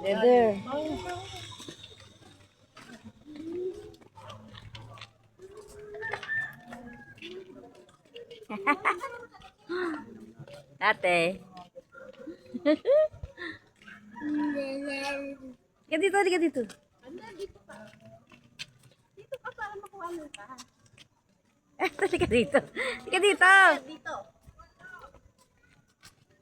Leather. Ate. Halika dito, halika dito. Dito ka para makuha mo ka. Halika dito. Halika dito. Dito.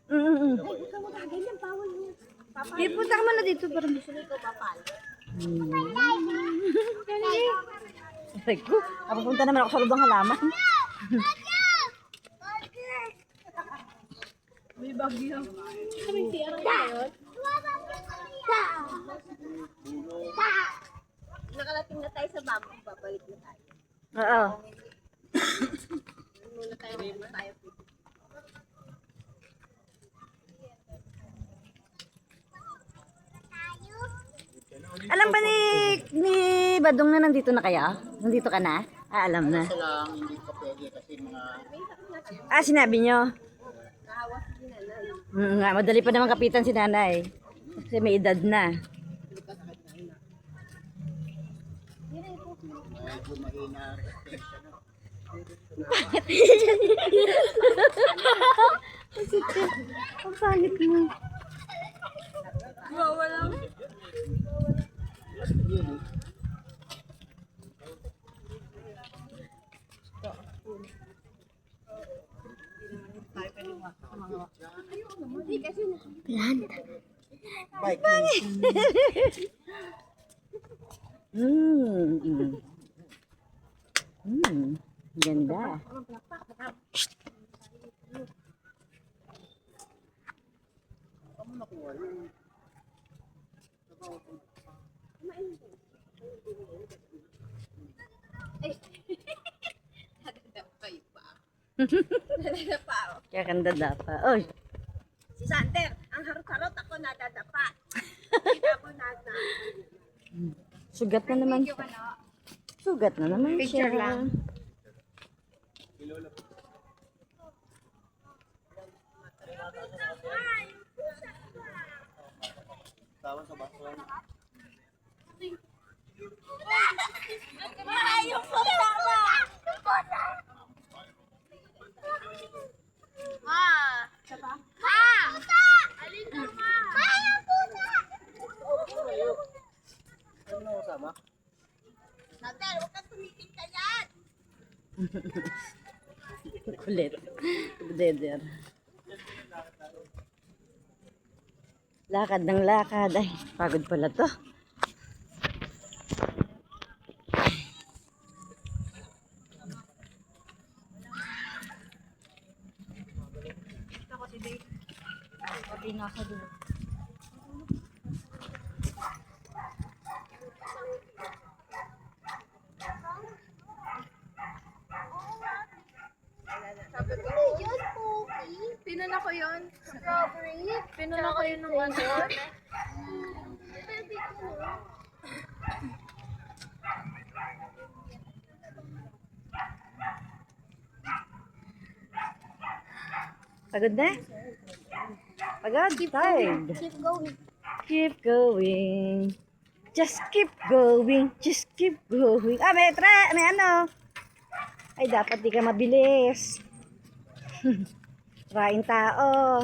Mm-mm. Ay, ikaw magaganyan. Bawal mo. Papal. Di, punta ka muna dito para Gusto nito papal. Aray ko, napupunta naman ako sa lubang halaman. May bagyo. Kaming tiyara ngayon. Nakalating na tayo sa bamboo. Babalik na tayo. Oo. Muna tayo muna tayo. Alam ba ni Badong na nandito na kaya? Nandito ka na? Ah, alam na. lang, hindi pa pwede kasi mga Ah, sinabi nyo? Nahawa si nanay. Nga, madali pa naman kapitan si nanay. Kasi may edad na. medyo mahina restriction. Ang pangit mo. Wala. Hindi kasi Bike. Ganda. nadadapay pa. Nadadapa ako. Kaya kanda dapa. Oy, Si Sander, ang harot-harot ako nadadapa. Kita mo na. sugat na naman. Yung ano, Sugat na naman Picture siya. lang. Tawan sa baso. Yung pusa mo! Ma! Ma! Alin ka, ma? Ma, yung pusa! Ano na kasama? Sander, huwag kang tumiting ka yan! Kulit. Deder. Lakad ng lakad. Ay, pagod pala to. Ako si Dave. Pati nasa dulo. Sabi ko, yun, Poki. Pinuna ko yun. Strawberry. Pinuna ko yun ng ano. Baby ko. Pagod na? Pagod? Tired. Keep going. Keep going. Just keep going. Just keep going. Ah, may ano. Ay, dapat di ka mabilis. Train tao.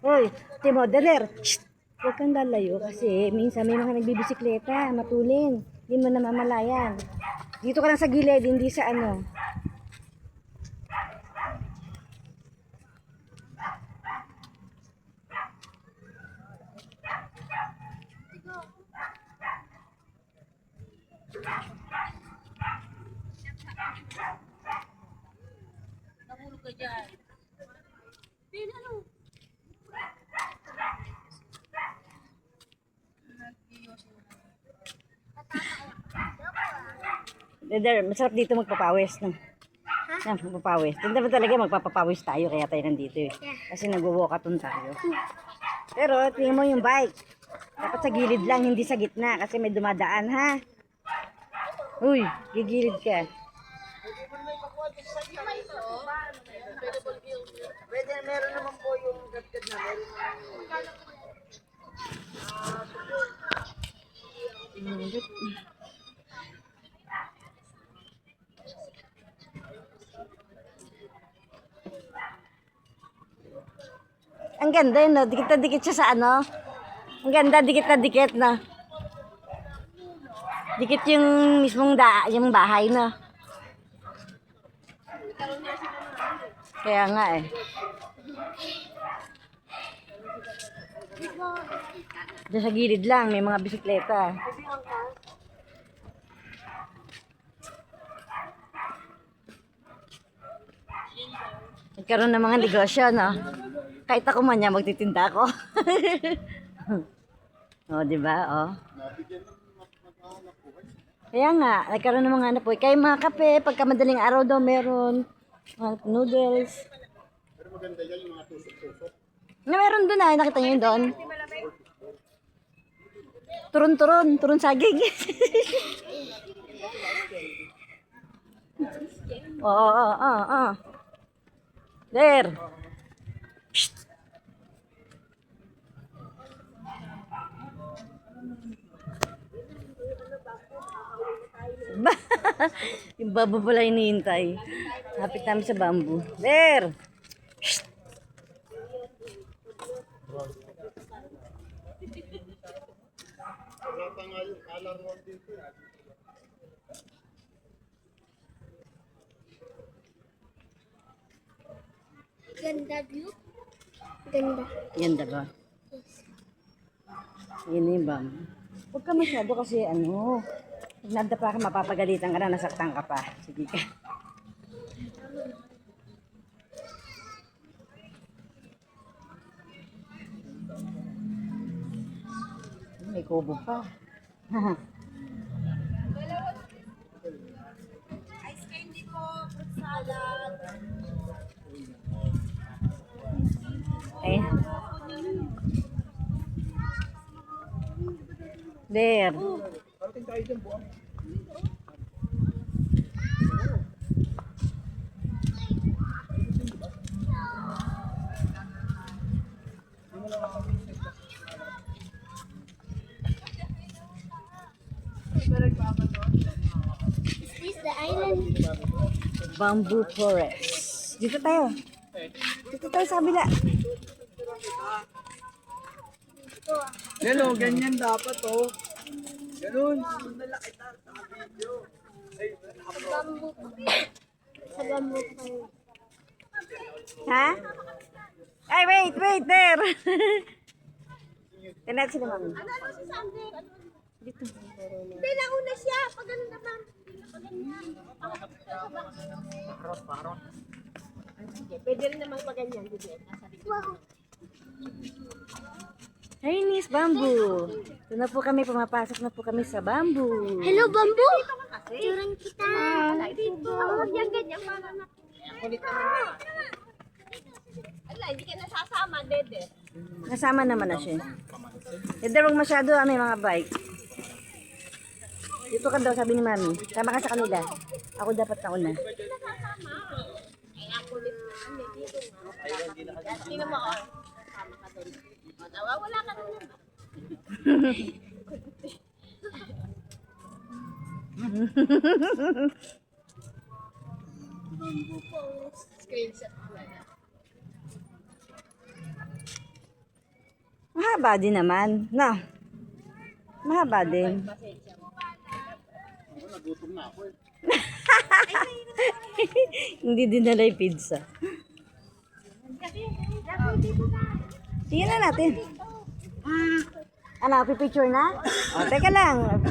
Hoy, Timo, daler. Shh! Huwag kang lalayo kasi minsan may mga nagbibisikleta, matulin. Hindi mo namamalayan. Dito ka lang sa gilid, hindi sa ano. Nahulog ka dyan. Pinano? Daler, masarap dito magpapawis, no? Ha? Magpapawis. Doon naman talaga magpapapawis tayo, kaya tayo nandito eh. Kasi nag-walkathon tayo. Pero tingnan mo yung bike. Dapat sa gilid lang, hindi sa gitna kasi may dumadaan, ha? Uy, gigilid ka. Pwede, meron naman po yung gadgad na Ang ganda yun, no? Dikit na dikit siya sa ano. Ang ganda, dikit na dikit na. Dikit yung mismong yung bahay na. Kaya nga eh. Diyan sa gilid lang, may mga bisikleta. Nagkaroon ng mga negosyo, no? Kahit ako man niya, magtitinda ako. O, di ba? O. Kaya nga, nagkaroon ng mga anak po. Kaya mga kape, pagka madaling araw daw meron. Mga noodles. Pero maganda yan yung mga tusok-tusok. Na meron doon ah, nakita niyo yun doon? Turun saging. Oo. There. Psst. Yung babo pala hinihintay. Hapit namin sa bamboo. There. Psst. Wala pa nga yung alarm dito. Ganda view. Ganda. Ganda ba? Yun na yung bamboo. Huwag ka masyado kasi ano. Pag nadapa ka, mapapagalitan ka na, nasaktan ka pa. Sige ka. May kubo pa. Ice candy po, fruit salad. Eh. There. Parating tayo dyan, buwan. Is this the island? Bamboo forest. Dito tayo. Dito tayo sa kabila. Yan o, ganyan dapat o. Ganun. Bamboo. Sa bamboo pa rin. Ha? Ay, wait, there. Tinan sila, mami. Ano si Sander? Dito. Hindi, nauna siya. Pag ano naman. Pwede rin naman paganyan. Wow. Hey, Miss Bamboo. Ito na po kami, pumapasok na po kami sa bamboo. Hello, bamboo. Turang kita. Dito. Huwag yan ganyan para na. Kulit naman. Ala, hindi ka nasasama, Dede. Kasama naman na siya. Hindi, huwag masyado, may mga bike. Dito ka daw, sabi ni Mami. Sama ka sa kanila. Ako dapat nauna. Ay, ang kulit na. Dito nga. Tingnan mo, oh. Sama ka doon. O, nawawala ka na yan. Bamboo forest. Screenshot ko na. Mahaba din naman. No. Mahaba din. Nagutom na ako eh. Hindi dinala yung pizza. Tingnan na natin. Ano, pipicture na? O, teka lang.